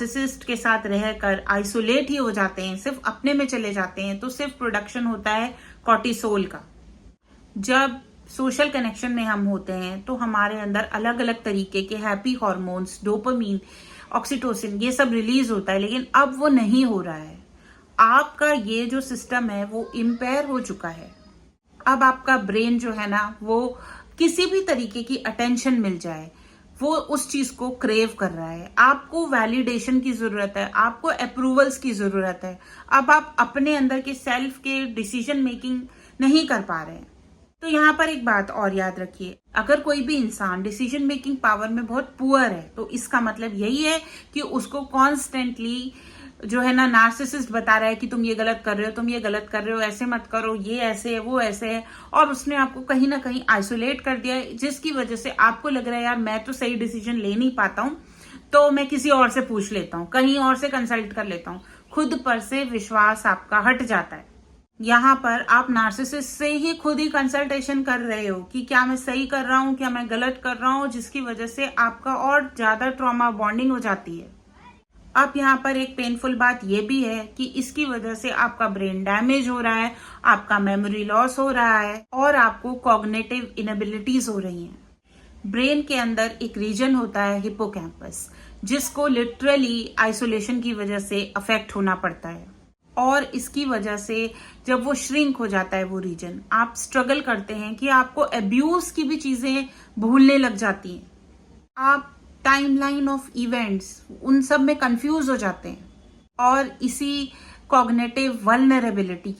Narcissist के साथ रहकर आइसोलेट ही हो जाते हैं, सिर्फ अपने में चले जाते हैं, तो सिर्फ प्रोडक्शन होता है कॉर्टिसोल का। जब सोशल कनेक्शन में हम होते हैं तो हमारे अंदर अलग अलग तरीके के हैप्पी हॉर्मोन्स, डोपामीन, ऑक्सीटोसिन, ये सब रिलीज होता है, लेकिन अब वो नहीं हो रहा है। आपका ये जो सिस्टम है वो इम्पेयर हो चुका है। अब आपका ब्रेन जो है ना, वो किसी भी तरीके की अटेंशन मिल जाए, वो उस चीज को क्रेव कर रहा है। आपको वैलिडेशन की जरूरत है, आपको अप्रूवल्स की जरूरत है। अब आप अपने अंदर के सेल्फ के डिसीजन मेकिंग नहीं कर पा रहे हैं। तो यहाँ पर एक बात और याद रखिए, अगर कोई भी इंसान डिसीजन मेकिंग पावर में बहुत पुअर है तो इसका मतलब यही है कि उसको कॉन्स्टेंटली जो है ना नार्सिसिस्ट बता रहा है कि तुम ये गलत कर रहे हो, तुम ये गलत कर रहे हो, ऐसे मत करो, ये ऐसे है, वो ऐसे है, और उसने आपको कहीं ना कहीं आइसोलेट कर दिया है, जिसकी वजह से आपको लग रहा है यार मैं तो सही डिसीजन ले नहीं पाता हूं, तो मैं किसी और से पूछ लेता हूं, कहीं और से कंसल्ट कर लेता हूं। खुद पर से विश्वास आपका हट जाता है। यहाँ पर आप नार्सिसिस्ट से ही खुद ही कंसल्टेशन कर रहे हो कि क्या मैं सही कर रहा हूँ, क्या मैं गलत कर रहा हूँ, जिसकी वजह से आपका और ज्यादा ट्रॉमा बॉन्डिंग हो जाती है। अब यहाँ पर एक पेनफुल बात यह भी है कि इसकी वजह से आपका ब्रेन डैमेज हो रहा है, आपका मेमोरी लॉस हो रहा है और आपको कॉग्निटिव इनएबिलिटीज हो रही हैं। ब्रेन के अंदर एक रीजन होता है हिप्पोकैम्पस, जिसको लिटरली आइसोलेशन की वजह से अफेक्ट होना पड़ता है, और इसकी वजह से जब वो श्रिंक हो जाता है वो रीजन, आप स्ट्रगल करते हैं कि आपको अब्यूज की भी चीजें भूलने लग जाती हैं। आप टाइमलाइन ऑफ इवेंट्स उन सब में कंफ्यूज हो जाते हैं, और इसी कॉग्निटिव वल्नरेबिलिटी की